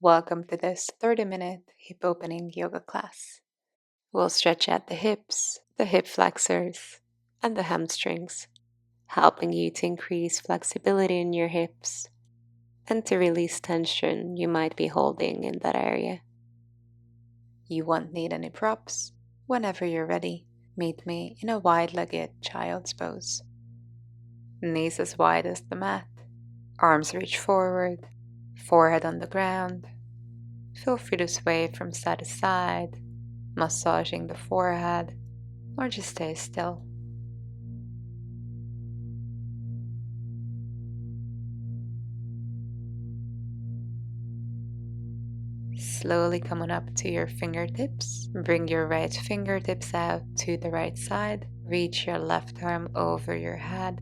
Welcome to this 30-minute hip opening yoga class. We'll stretch out the hips, the hip flexors, and the hamstrings, helping you to increase flexibility in your hips and to release tension you might be holding in that area. You won't need any props. Whenever you're ready, meet me in a wide-legged child's pose. Knees as wide as the mat, arms reach forward, forehead on the ground. Feel free to sway from side to side, massaging the forehead, or just stay still. Slowly come on up to your fingertips. Bring your right fingertips out to the right side. Reach your left arm over your head.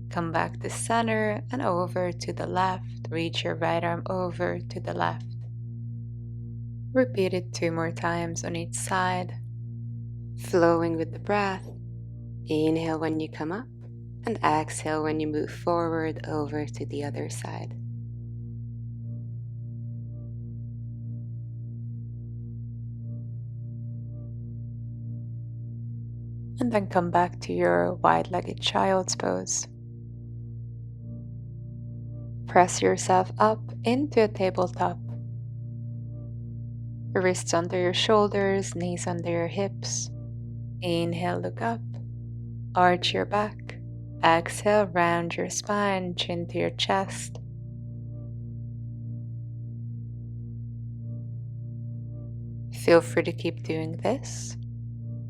Come back to center and over to the left. Reach your right arm over to the left. Repeat it 2 more times on each side. Flowing with the breath. Inhale when you come up and exhale when you move forward over to the other side. And then come back to your wide-legged child's pose. Press yourself up into a tabletop. Wrists under your shoulders, knees under your hips. Inhale, look up. Arch your back. Exhale, round your spine, chin to your chest. Feel free to keep doing this,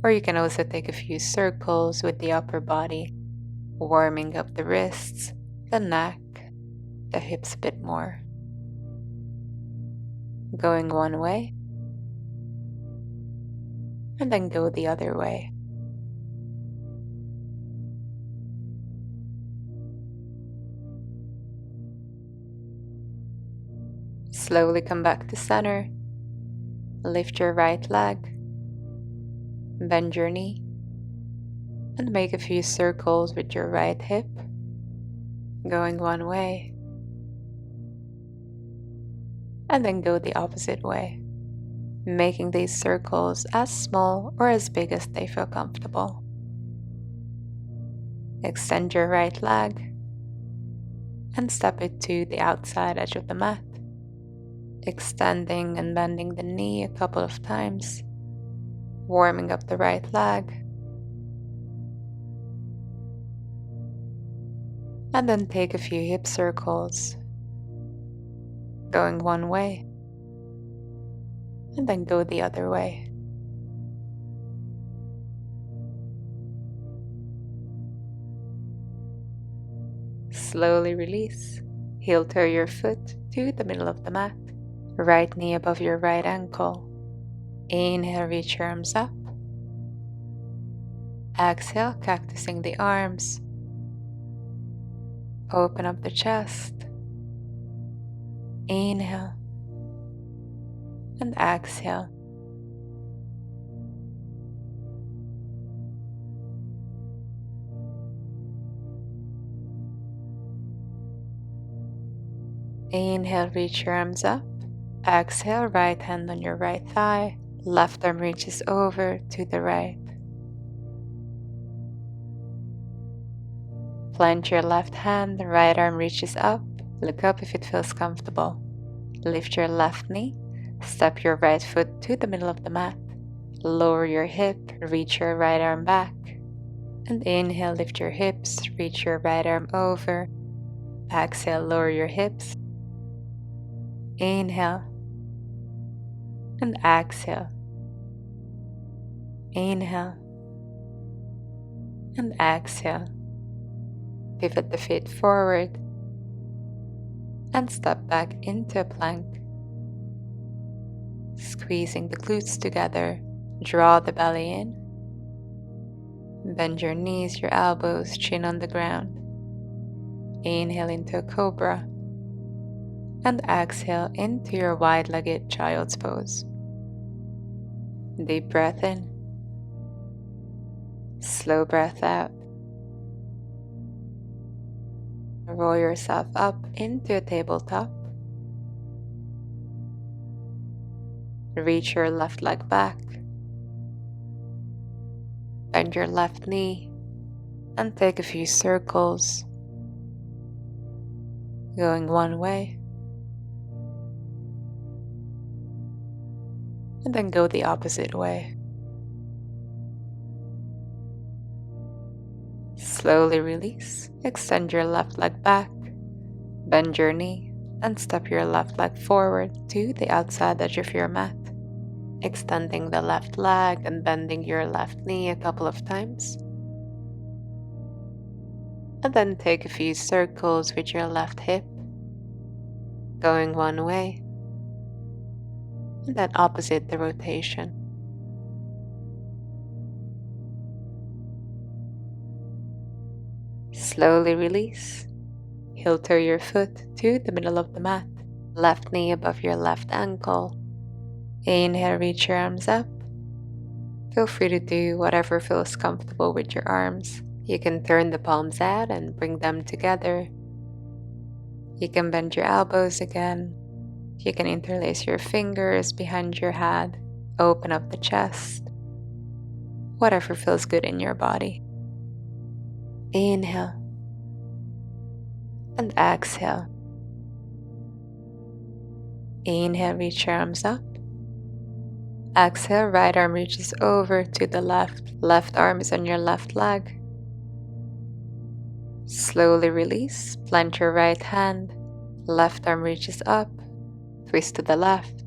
or you can also take a few circles with the upper body, warming up the wrists, the neck, the hips a bit more. Going one way, and then go the other way. Slowly come back to center. Lift your right leg. Bend your knee. And make a few circles with your right hip. Going one way. And then go the opposite way. Making these circles as small or as big as they feel comfortable. Extend your right leg. And step it to the outside edge of the mat. Extending and bending the knee a couple of times, warming up the right leg, and then take a few hip circles, going one way, and then go the other way. Slowly release, heel toe your foot to the middle of the mat. Right knee above your right ankle. Inhale, reach your arms up. Exhale, cactusing the arms. Open up the chest. Inhale. And exhale. Inhale, reach your arms up. Exhale, right hand on your right thigh. Left arm reaches over to the right. Plant your left hand, right arm reaches up. Look up if it feels comfortable. Lift your left knee. Step your right foot to the middle of the mat. Lower your hip, reach your right arm back. And inhale, lift your hips, reach your right arm over. Exhale, lower your hips. Inhale. And exhale. Inhale. And exhale. Pivot the feet forward. And step back into a plank. Squeezing the glutes together. Draw the belly in. Bend your knees, your elbows, chin on the ground. Inhale into a cobra. And exhale into your wide-legged child's pose. Deep breath in. Slow breath out. Roll yourself up into a tabletop. Reach your left leg back. Bend your left knee and take a few circles, going one way, and then go the opposite way. Slowly release. Extend your left leg back, bend your knee, and step your left leg forward to the outside edge of your mat. Extending the left leg and bending your left knee a couple of times. And then take a few circles with your left hip, going one way, and then opposite the rotation. Slowly release. Heel toe your foot to the middle of the mat. Left knee above your left ankle. Inhale, reach your arms up. Feel free to do whatever feels comfortable with your arms. You can turn the palms out and bring them together. You can bend your elbows again. You can interlace your fingers behind your head. Open up the chest. Whatever feels good in your body. Inhale. And exhale. Inhale, reach your arms up. Exhale, right arm reaches over to the left. Left arm is on your left leg. Slowly release. Plant your right hand. Left arm reaches up. Twist to the left.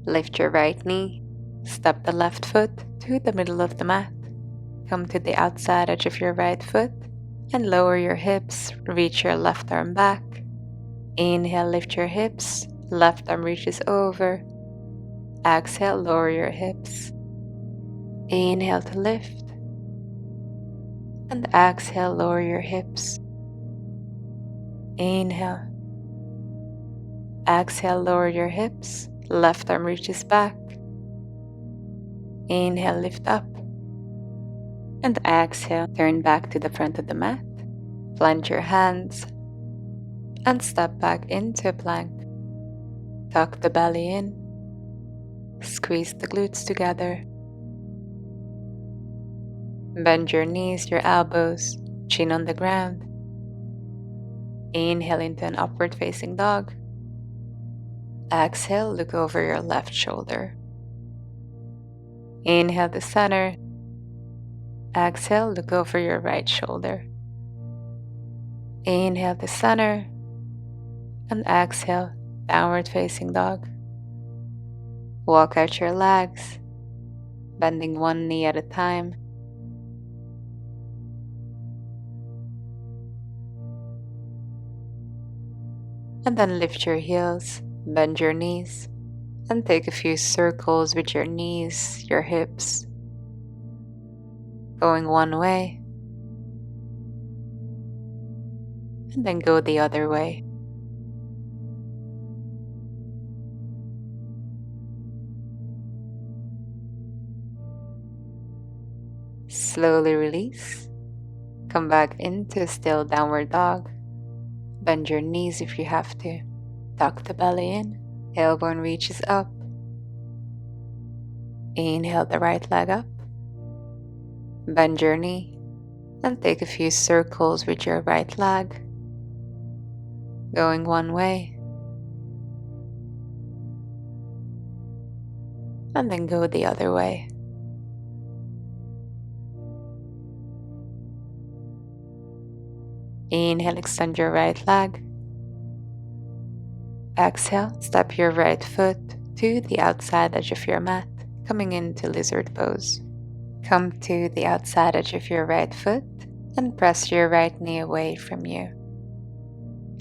Lift your right knee. Step the left foot to the middle of the mat. Come to the outside edge of your right foot and lower your hips. Reach your left arm back. Inhale, lift your hips. Left arm reaches over. Exhale, lower your hips. Inhale to lift. And exhale, lower your hips. Inhale. Exhale, lower your hips. Left arm reaches back. Inhale, lift up. And exhale, turn back to the front of the mat. Plant your hands. And step back into plank. Tuck the belly in. Squeeze the glutes together. Bend your knees, your elbows, chin on the ground. Inhale into an upward facing dog. Exhale, look over your left shoulder. Inhale to center. Exhale, look over your right shoulder. Inhale to center. And exhale, downward facing dog. Walk out your legs, bending one knee at a time. And then lift your heels, bend your knees, and take a few circles with your knees, your hips. Going one way, and then go the other way. Slowly release. Come back into still downward dog. Bend your knees if you have to. Tuck the belly in. Tailbone reaches up. Inhale the right leg up. Bend your knee and take a few circles with your right leg. Going one way. And then go the other way. Inhale, extend your right leg. Exhale, step your right foot to the outside edge of your mat, coming into lizard pose. Come to the outside edge of your right foot and press your right knee away from you.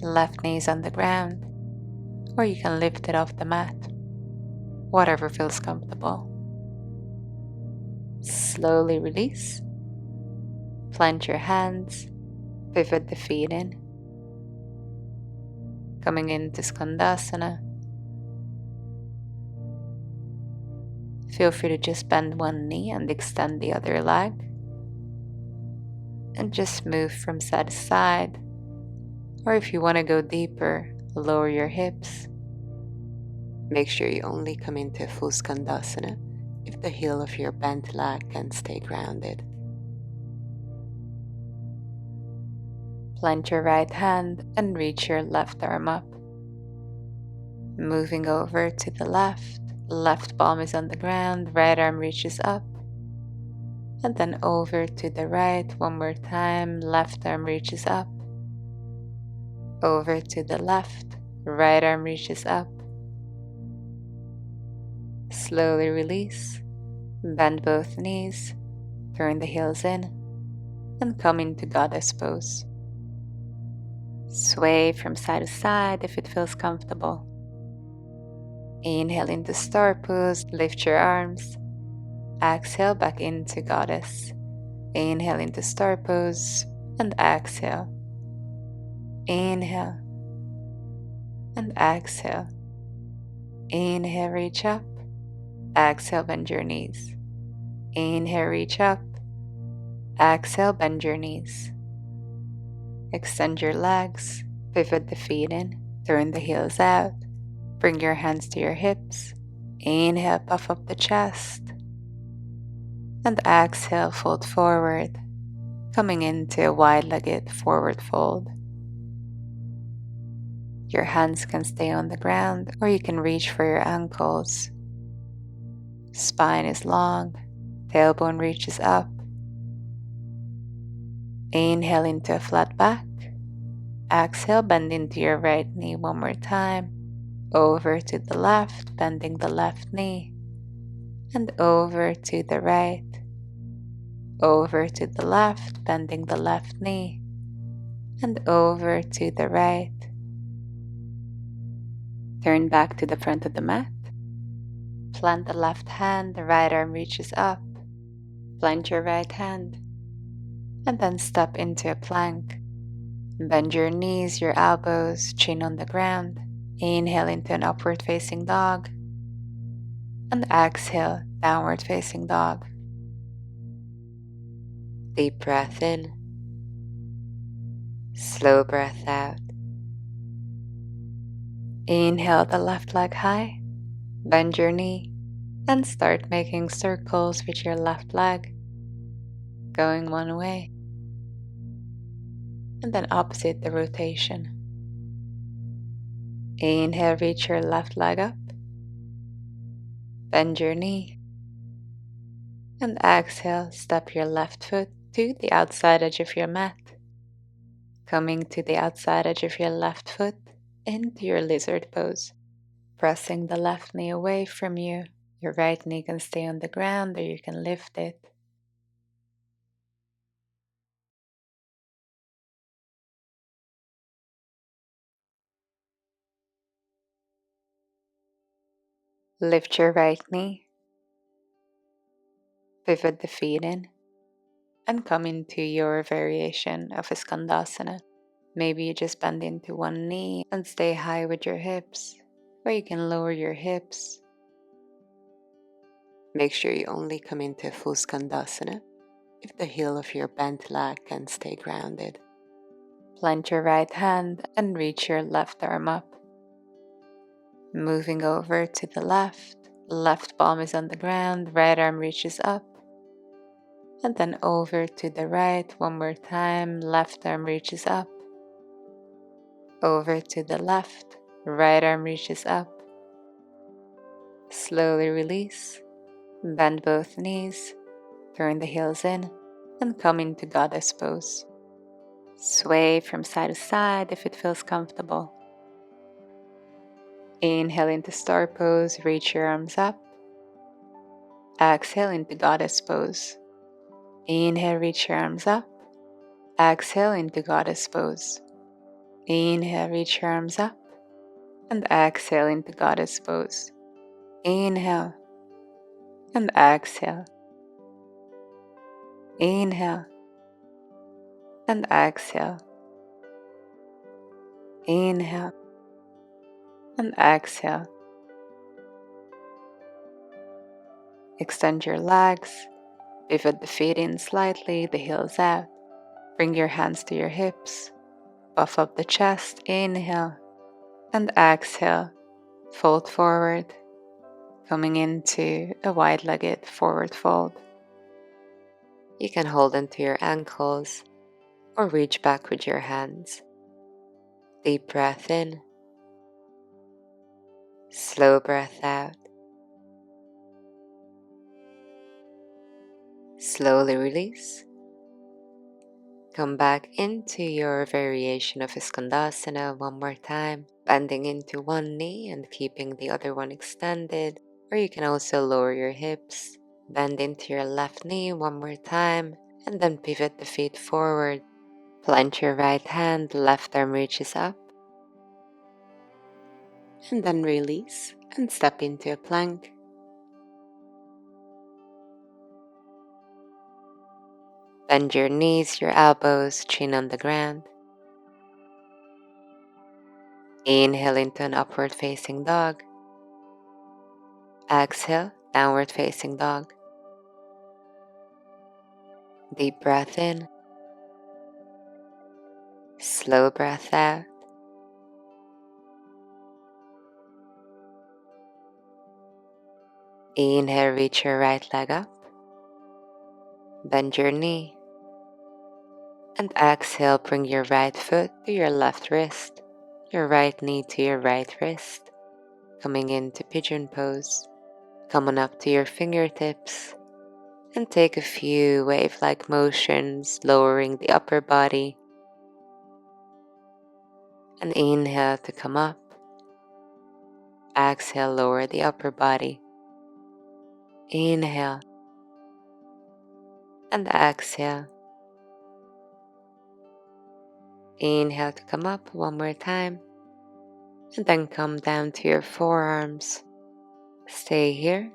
Left knee is on the ground, or you can lift it off the mat, whatever feels comfortable. Slowly release. Plant your hands. Pivot the feet in. Coming into Skandasana. Feel free to just bend one knee and extend the other leg. And just move from side to side. Or if you want to go deeper, lower your hips. Make sure you only come into full skandasana if the heel of your bent leg can stay grounded. Plant your right hand and reach your left arm up. Moving over to the left, left palm is on the ground, right arm reaches up. And then over to the right one more time, left arm reaches up. Over to the left, right arm reaches up. Slowly release, bend both knees, turn the heels in, and come into goddess pose. Sway from side to side if it feels comfortable. Inhale into star pose, lift your arms. Exhale back into goddess. Inhale into star pose and exhale. Inhale and exhale. Inhale, reach up. Exhale, bend your knees. Inhale, reach up. Exhale, bend your knees. Extend your legs. Pivot the feet in. Turn the heels out. Bring your hands to your hips. Inhale, puff up the chest. And exhale, fold forward, coming into a wide-legged forward fold. Your hands can stay on the ground or you can reach for your ankles. Spine is long, tailbone reaches up. Inhale into a flat back. Exhale, bend into your right knee one more time. Over to the left, bending the left knee. And over to the right. Over to the left, bending the left knee. And over to the right. Turn back to the front of the mat. Plant the left hand, the right arm reaches up. Plant your right hand. And then step into a plank. Bend your knees, your elbows, chin on the ground. Inhale into an upward facing dog. And exhale, downward facing dog. Deep breath in. Slow breath out. Inhale the left leg high. Bend your knee and start making circles with your left leg, going one way and then opposite the rotation. Inhale, reach your left leg up, bend your knee, and exhale, step your left foot to the outside edge of your mat, coming to the outside edge of your left foot into your lizard pose, pressing the left knee away from you. Your right knee can stay on the ground or you can lift it. Lift your right knee, pivot the feet in, and come into your variation of a skandasana. Maybe you just bend into one knee and stay high with your hips, or you can lower your hips. Make sure you only come into full skandasana if the heel of your bent leg can stay grounded. Plant your right hand and reach your left arm up. Moving over to the left, left palm is on the ground, right arm reaches up. And then over to the right one more time, left arm reaches up. Over to the left, right arm reaches up. Slowly release, bend both knees, turn the heels in, and come into goddess pose. Sway from side to side if it feels comfortable. Inhale into star pose, reach your arms up. Exhale into goddess pose. Inhale, reach your arms up. Exhale into goddess pose. Inhale, reach your arms up. And exhale into goddess pose. Inhale and exhale. Inhale and exhale. Inhale and exhale. Extend your legs. Pivot the feet in slightly, the heels out. Bring your hands to your hips. Puff up the chest. Inhale and exhale. Fold forward, coming into a wide-legged forward fold. You can hold into your ankles or reach back with your hands. Deep breath in, slow breath out. Slowly release. Come back into your variation of Skandasana one more time, bending into one knee and keeping the other one extended. Or you can also lower your hips, bend into your left knee one more time, and then pivot the feet forward. Plant your right hand, left arm reaches up, and then release and step into a plank. Bend your knees, your elbows, chin on the ground. Inhale into an upward facing dog. Exhale, downward facing dog. Deep breath in, slow breath out. Inhale, reach your right leg up. Bend your knee. And exhale, bring your right foot to your left wrist, your right knee to your right wrist. Coming into pigeon pose. Coming up to your fingertips. And take a few wave-like motions, lowering the upper body. And inhale to come up. Exhale, lower the upper body. Inhale. And exhale. Inhale to come up one more time. And then come down to your forearms. Stay here.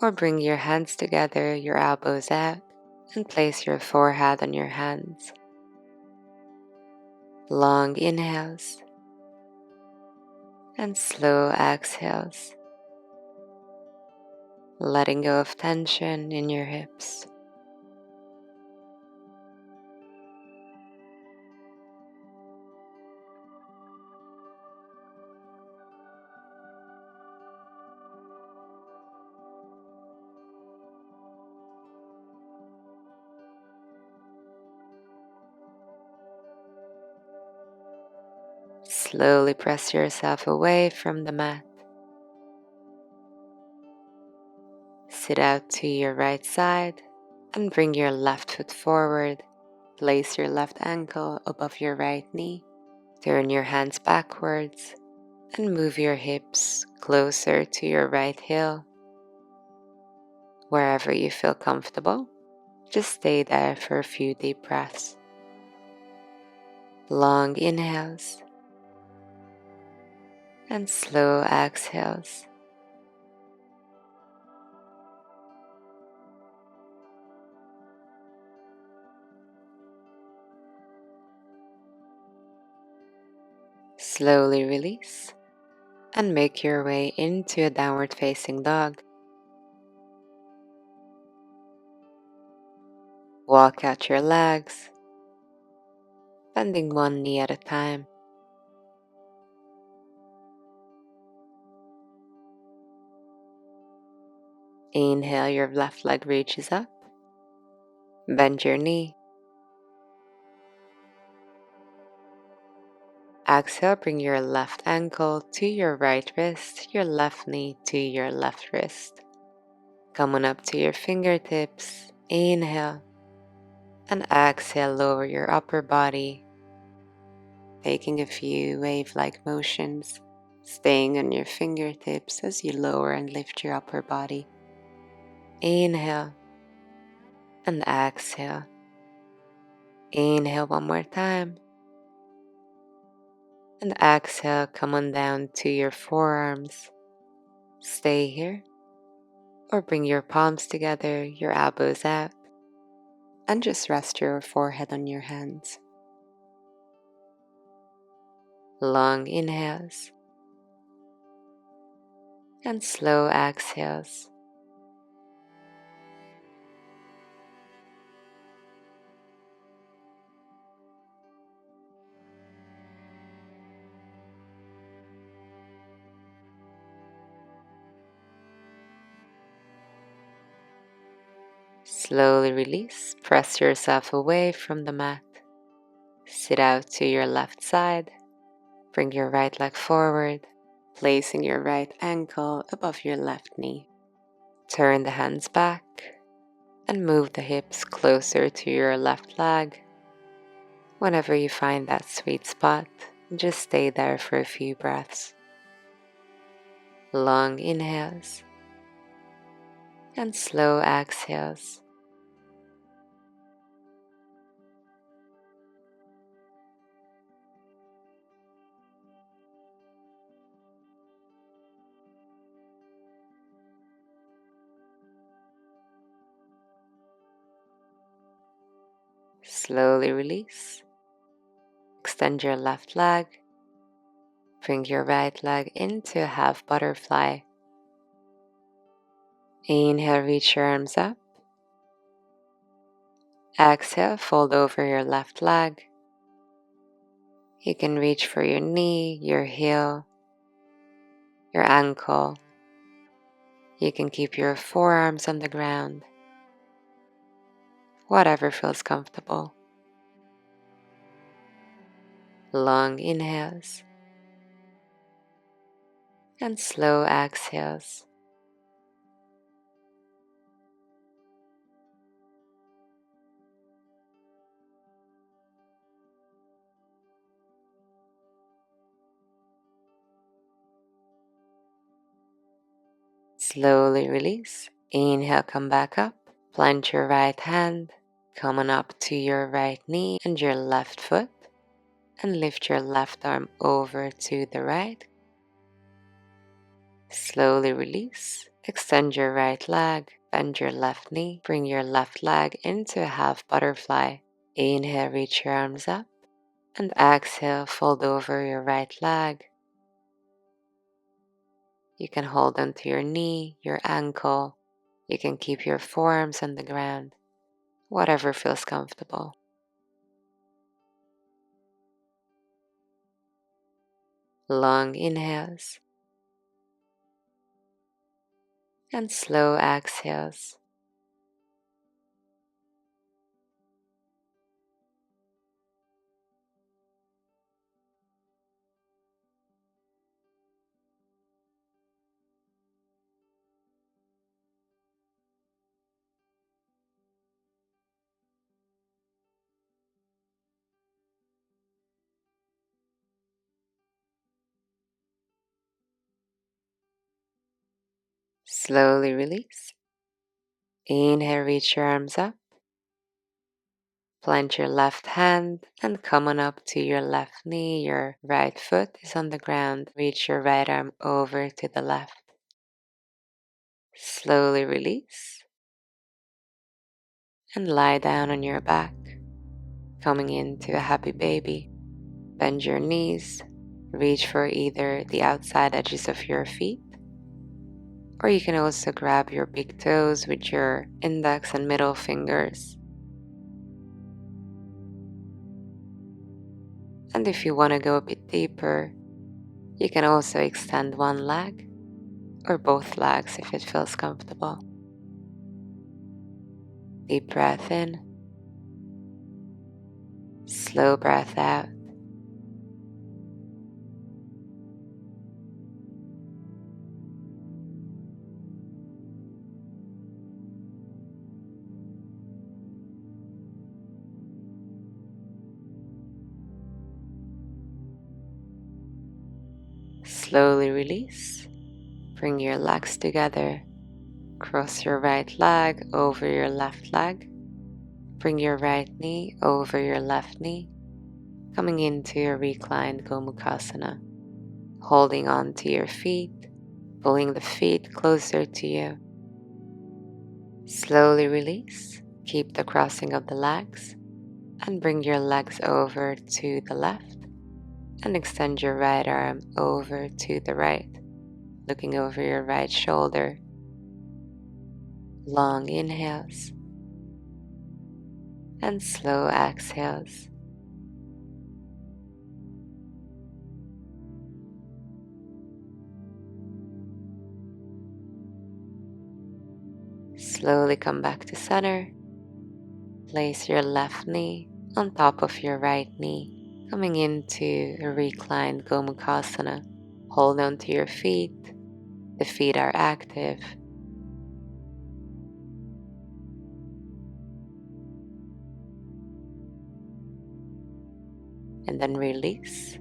Or bring your hands together, your elbows out, and place your forehead on your hands. Long inhales and slow exhales. Letting go of tension in your hips. Slowly press yourself away from the mat. Sit out to your right side and bring your left foot forward. Place your left ankle above your right knee. Turn your hands backwards and move your hips closer to your right heel. Wherever you feel comfortable, just stay there for a few deep breaths. Long inhales and slow exhales. Slowly release and make your way into a downward facing dog. Walk out your legs, bending one knee at a time. Inhale, your left leg reaches up. Bend your knee. Exhale, bring your left ankle to your right wrist, your left knee to your left wrist. Coming up to your fingertips. Inhale. And exhale, lower your upper body, taking a few wave-like motions, staying on your fingertips as you lower and lift your upper body. Inhale and exhale. Inhale one more time. And exhale, come on down to your forearms. Stay here or bring your palms together, your elbows out, and just rest your forehead on your hands. Long inhales and slow exhales. Slowly release. Press yourself away from the mat. Sit out to your left side. Bring your right leg forward, placing your right ankle above your left knee. Turn the hands back and move the hips closer to your left leg. Whenever you find that sweet spot, just stay there for a few breaths. Long inhales and slow exhales. Slowly release. Extend your left leg. Bring your right leg into a half butterfly. Inhale, reach your arms up. Exhale, fold over your left leg. You can reach for your knee, your heel, your ankle. You can keep your forearms on the ground. Whatever feels comfortable. Long inhales and slow exhales. Slowly release. Inhale, come back up. Plant your right hand, come on up to your right knee and your left foot, and lift your left arm over to the right. Slowly release. Extend your right leg, bend your left knee, bring your left leg into a half butterfly. Inhale, reach your arms up, and exhale, fold over your right leg. You can hold onto your knee, your ankle. You can keep your forearms on the ground, whatever feels comfortable. Long inhales and slow exhales. Slowly release. Inhale, reach your arms up. Plant your left hand and come on up to your left knee. Your right foot is on the ground. Reach your right arm over to the left. Slowly release and lie down on your back, coming into a happy baby. Bend your knees. Reach for either the outside edges of your feet, or you can also grab your big toes with your index and middle fingers. And if you want to go a bit deeper, you can also extend one leg or both legs if it feels comfortable. Deep breath in, slow breath out. Slowly release. Bring your legs together. Cross your right leg over your left leg. Bring your right knee over your left knee. Coming into your reclined Gomukhasana. Holding on to your feet, pulling the feet closer to you. Slowly release. Keep the crossing of the legs and bring your legs over to the left and extend your right arm over to the right, looking over your right shoulder. Long inhales and slow exhales. Slowly come back to center. Place your left knee on top of your right knee, coming into a reclined Gomukhasana. Hold on to your feet. The feet are active. And then release.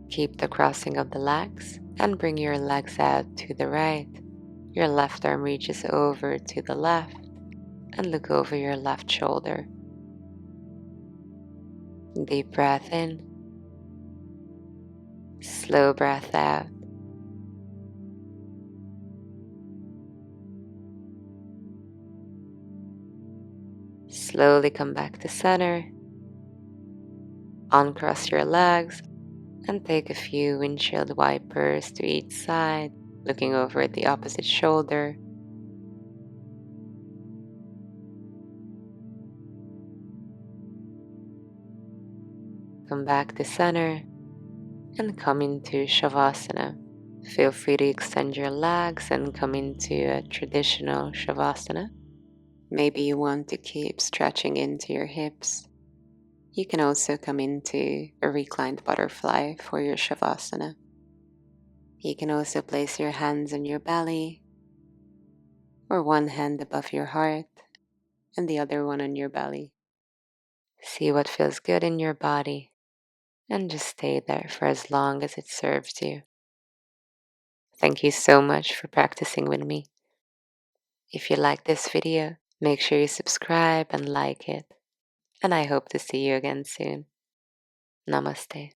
Keep the crossing of the legs and bring your legs out to the right. Your left arm reaches over to the left and look over your left shoulder. Deep breath in, slow breath out. Slowly come back to center. Uncross your legs and take a few windshield wipers to each side, looking over at the opposite shoulder. Come back to center and come into Shavasana. Feel free to extend your legs and come into a traditional Shavasana. Maybe you want to keep stretching into your hips. You can also come into a reclined butterfly for your Shavasana. You can also place your hands on your belly, or one hand above your heart and the other one on your belly. See what feels good in your body and just stay there for as long as it serves you. Thank you so much for practicing with me. If you like this video, make sure you subscribe and like it. And I hope to see you again soon. Namaste.